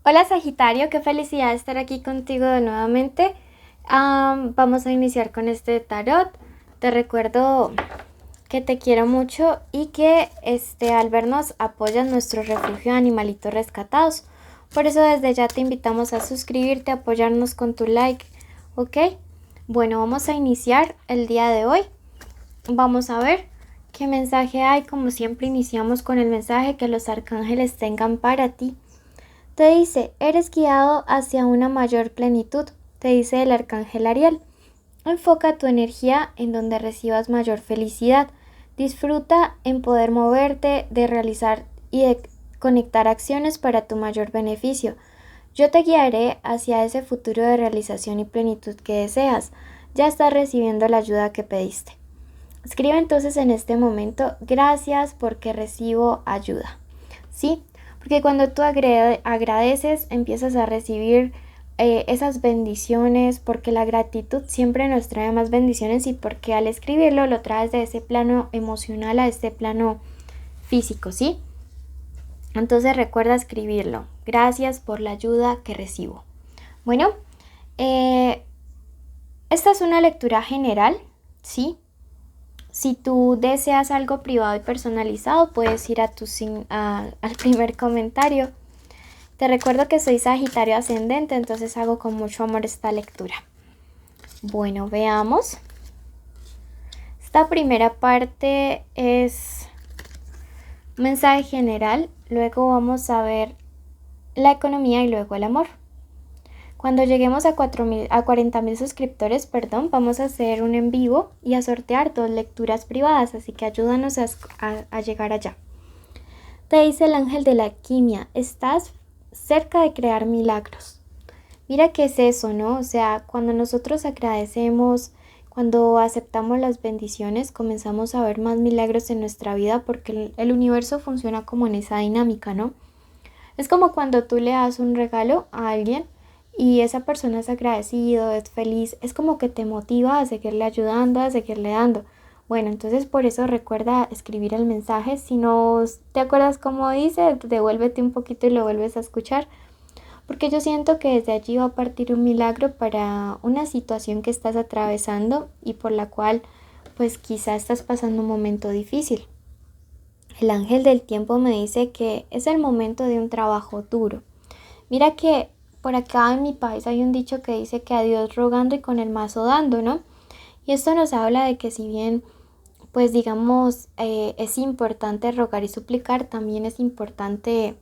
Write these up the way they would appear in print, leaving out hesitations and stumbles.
Hola Sagitario, qué felicidad estar aquí contigo de nuevamente. Vamos a iniciar con este tarot. Te recuerdo que te quiero mucho y que al vernos apoyas nuestro refugio de animalitos rescatados. Por eso desde ya te invitamos a suscribirte, a apoyarnos con tu like, ¿ok? Bueno, vamos a iniciar el día de hoy. Vamos a ver qué mensaje hay. Como siempre iniciamos con el mensaje que los arcángeles tengan para ti. Te dice, eres guiado hacia una mayor plenitud, te dice el arcángel Ariel. Enfoca tu energía en donde recibas mayor felicidad. Disfruta en poder moverte, de realizar y de conectar acciones para tu mayor beneficio. Yo te guiaré hacia ese futuro de realización y plenitud que deseas. Ya estás recibiendo la ayuda que pediste. Escribe entonces en este momento, gracias porque recibo ayuda. ¿Sí? Porque cuando tú agradeces, empiezas a recibir esas bendiciones, porque la gratitud siempre nos trae más bendiciones y porque al escribirlo lo traes de ese plano emocional a este plano físico, ¿sí? Entonces recuerda escribirlo. Gracias por la ayuda que recibo. Bueno, eh, esta es una lectura general, ¿sí? Si tú deseas algo privado y personalizado, puedes ir al primer comentario. Te recuerdo que soy Sagitario ascendente, entonces hago con mucho amor esta lectura. Bueno, veamos. Esta primera parte es un mensaje general, luego vamos a ver la economía y luego el amor. Cuando lleguemos a 40.000 suscriptores, vamos a hacer un en vivo y a sortear 2 lecturas privadas, así que ayúdanos a llegar allá. Te dice el ángel de la alquimia, estás cerca de crear milagros. Mira qué es eso, ¿no? O sea, cuando nosotros agradecemos, cuando aceptamos las bendiciones, comenzamos a ver más milagros en nuestra vida porque el universo funciona como en esa dinámica, ¿no? Es como cuando tú le das un regalo a alguien y esa persona es agradecido, es feliz, es como que te motiva a seguirle ayudando, a seguirle dando. Bueno, entonces por eso recuerda escribir el mensaje. Si no te acuerdas cómo dice, devuélvete un poquito y lo vuelves a escuchar. Porque yo siento que desde allí va a partir un milagro para una situación que estás atravesando y por la cual pues quizá estás pasando un momento difícil. El ángel del tiempo me dice que es el momento de un trabajo duro. Mira que por acá en mi país hay un dicho que dice que a Dios rogando y con el mazo dando, ¿no? Y esto nos habla de que si bien pues digamos es importante rogar y suplicar, también es importante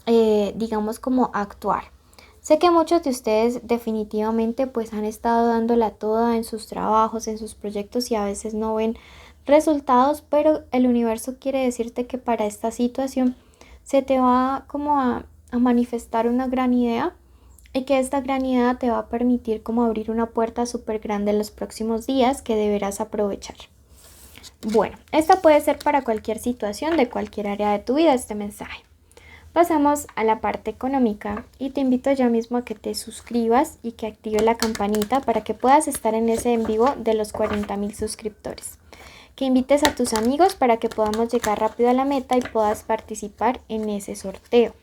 digamos como actuar. Sé que muchos de ustedes definitivamente pues han estado dándola toda en sus trabajos, en sus proyectos y a veces no ven resultados, pero el universo quiere decirte que para esta situación se te va como a manifestar una gran idea y que esta gran idea te va a permitir como abrir una puerta súper grande en los próximos días que deberás aprovechar. Bueno, esta puede ser para cualquier situación de cualquier área de tu vida este mensaje. Pasamos a la parte económica y te invito ya mismo a que te suscribas y que actives la campanita para que puedas estar en ese en vivo de los 40.000 suscriptores. Que invites a tus amigos para que podamos llegar rápido a la meta y puedas participar en ese sorteo.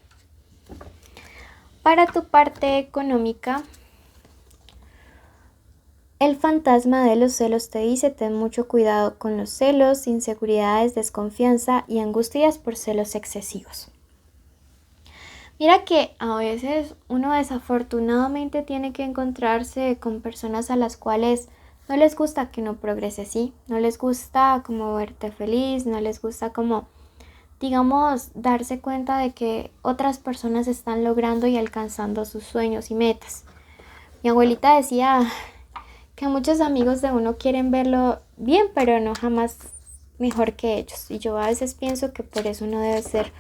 Para tu parte económica, el fantasma de los celos te dice ten mucho cuidado con los celos, inseguridades, desconfianza y angustias por celos excesivos. Mira que a veces uno desafortunadamente tiene que encontrarse con personas a las cuales no les gusta que no progrese, ¿sí? No les gusta como verte feliz, no les gusta como, digamos, darse cuenta de que otras personas están logrando y alcanzando sus sueños y metas. Mi abuelita decía que muchos amigos de uno quieren verlo bien, pero no jamás mejor que ellos. Y yo a veces pienso que por eso uno debe ser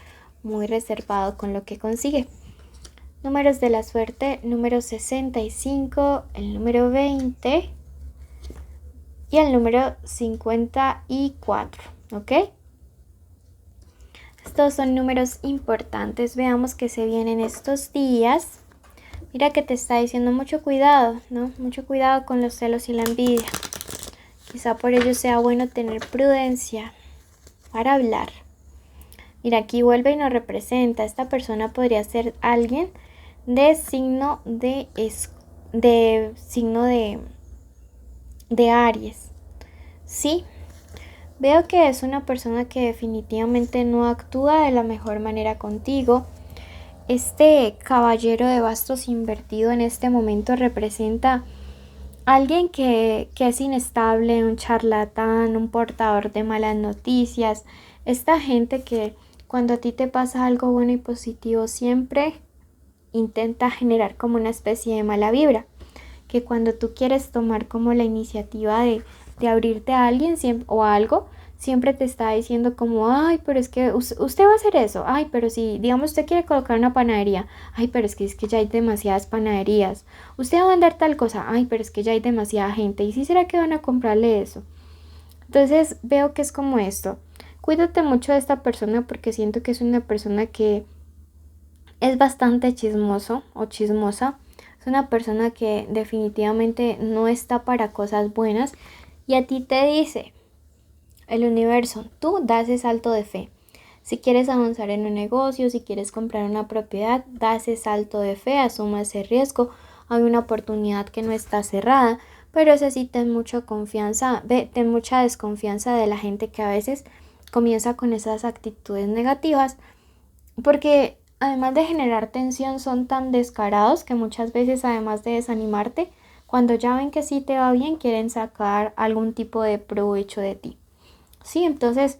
muy reservado con lo que consigue. Números de la suerte, número 65, el número 20 y el número 54, ¿ok? Estos son números importantes, veamos que se vienen estos días. Mira que te está diciendo mucho cuidado, ¿no? Mucho cuidado con los celos y la envidia. Quizá por ello sea bueno tener prudencia para hablar. Mira, aquí vuelve y nos representa. Esta persona podría ser alguien de signo de Aries. Sí, veo que es una persona que definitivamente no actúa de la mejor manera contigo. Este caballero de bastos invertido en este momento representa a alguien que es inestable, un charlatán, un portador de malas noticias. Esta gente que cuando a ti te pasa algo bueno y positivo siempre intenta generar como una especie de mala vibra, que cuando tú quieres tomar como la iniciativa de abrirte a alguien o a algo, siempre te está diciendo como, ay, pero es que usted va a hacer eso, ay, pero si, digamos, usted quiere colocar una panadería, ay, pero es que ya hay demasiadas panaderías, usted va a vender tal cosa, ay, pero es que ya hay demasiada gente, ¿y si será que van a comprarle eso? Entonces veo que es como esto, cuídate mucho de esta persona porque siento que es una persona que es bastante chismoso o chismosa, es una persona que definitivamente no está para cosas buenas y a ti te dice el universo, tú das ese salto de fe. Si quieres avanzar en un negocio, si quieres comprar una propiedad, da ese salto de fe, asuma ese riesgo. Hay una oportunidad que no está cerrada, pero eso sí, ten mucha confianza, ten mucha desconfianza de la gente que a veces comienza con esas actitudes negativas, porque además de generar tensión son tan descarados que muchas veces, además de desanimarte, cuando ya ven que sí te va bien, quieren sacar algún tipo de provecho de ti. Sí, entonces,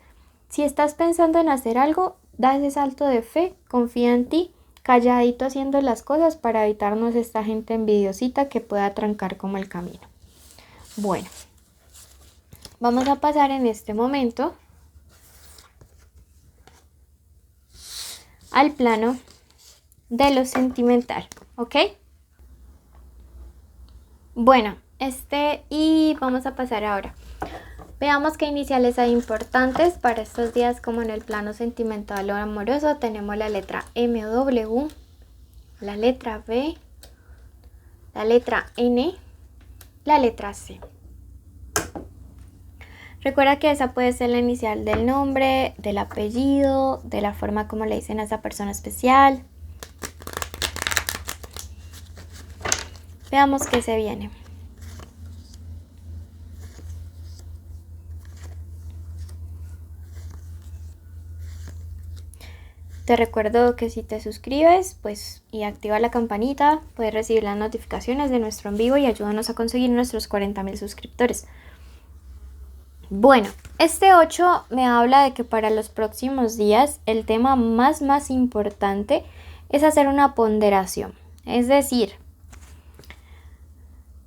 si estás pensando en hacer algo, da ese salto de fe, confía en ti, calladito haciendo las cosas para evitarnos esta gente envidiosita que pueda trancar como el camino. Bueno, vamos a pasar en este momento al plano de lo sentimental, ¿ok? Bueno, y vamos a pasar ahora. Veamos qué iniciales hay importantes para estos días como en el plano sentimental o amoroso. Tenemos la letra M o W, la letra B, la letra N, la letra C. Recuerda que esa puede ser la inicial del nombre, del apellido, de la forma como le dicen a esa persona especial. Veamos qué se viene. Te recuerdo que si te suscribes y activa la campanita, puedes recibir las notificaciones de nuestro en vivo y ayúdanos a conseguir nuestros 40,000 suscriptores. Bueno, este 8 me habla de que para los próximos días el tema más importante es hacer una ponderación. Es decir,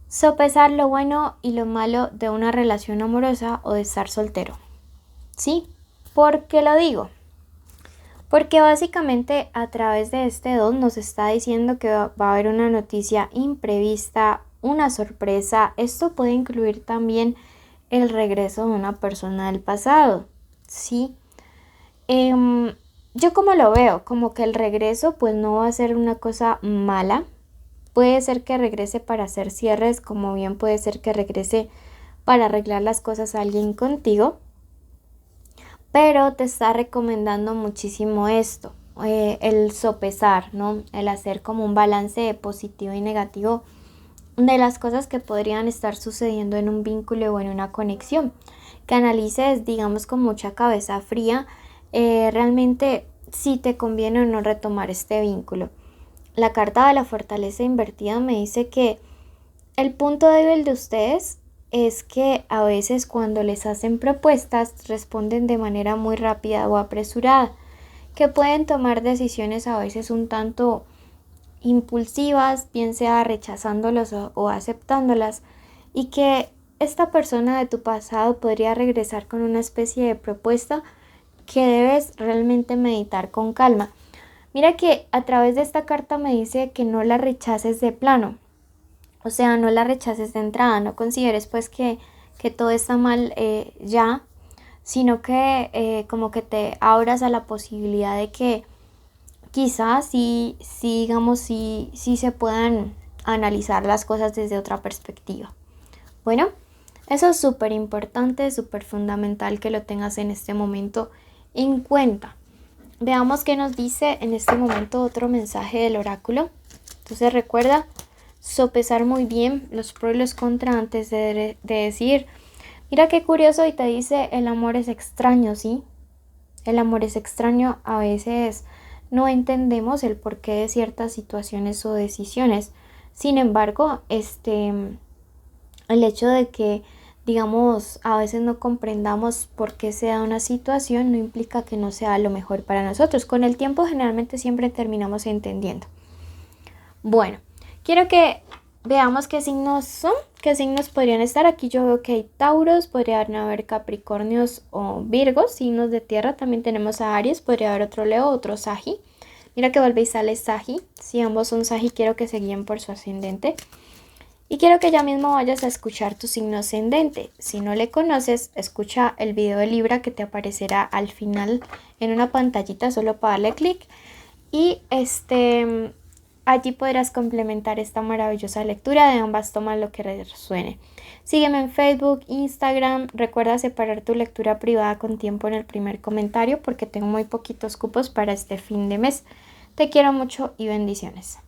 sopesar lo bueno y lo malo de una relación amorosa o de estar soltero. ¿Sí? ¿Por qué lo digo? Porque básicamente a través de este 2 nos está diciendo que va a haber una noticia imprevista, una sorpresa. Esto puede incluir también el regreso de una persona del pasado, ¿sí? Yo como lo veo, como que el regreso pues no va a ser una cosa mala. Puede ser que regrese para hacer cierres, como bien puede ser que regrese para arreglar las cosas a alguien contigo. Pero te está recomendando muchísimo esto, el sopesar, ¿no? El hacer como un balance de positivo y negativo de las cosas que podrían estar sucediendo en un vínculo o en una conexión. Que analices, digamos, con mucha cabeza fría, realmente si te conviene o no retomar este vínculo. La carta de la fortaleza invertida me dice que el punto débil de ustedes es que a veces cuando les hacen propuestas responden de manera muy rápida o apresurada, que pueden tomar decisiones a veces un tanto impulsivas, bien sea rechazándolas o aceptándolas, y que esta persona de tu pasado podría regresar con una especie de propuesta que debes realmente meditar con calma. Mira que a través de esta carta me dice que no la rechaces de plano. O sea, no la rechaces de entrada, no consideres pues que todo está mal ya, sino que como que te abras a la posibilidad de que quizás sí digamos, sí se puedan analizar las cosas desde otra perspectiva. Bueno, eso es súper importante, súper fundamental que lo tengas en este momento en cuenta. Veamos qué nos dice en este momento otro mensaje del oráculo. Entonces recuerda sopesar muy bien los pros y los contras antes de decir, mira qué curioso, y te dice, el amor es extraño, ¿sí? El amor es extraño, a veces no entendemos el porqué de ciertas situaciones o decisiones. Sin embargo, el hecho de que, digamos, a veces no comprendamos por qué se da una situación no implica que no sea lo mejor para nosotros. Con el tiempo generalmente siempre terminamos entendiendo. Bueno, quiero que veamos qué signos son, qué signos podrían estar. Aquí yo veo que hay Tauros, podrían haber Capricornios o Virgos, signos de tierra. También tenemos a Aries, podría haber otro Leo, otro Sagi. Mira que vuelve y sale Sagi. Si ambos son Sagi, quiero que se guíen por su ascendente. Y quiero que ya mismo vayas a escuchar tu signo ascendente. Si no le conoces, escucha el video de Libra que te aparecerá al final en una pantallita solo para darle clic. Y allí podrás complementar esta maravillosa lectura. De ambas tomas lo que resuene. Sígueme en Facebook, Instagram. Recuerda separar tu lectura privada con tiempo en el primer comentario porque tengo muy poquitos cupos para este fin de mes. Te quiero mucho y bendiciones.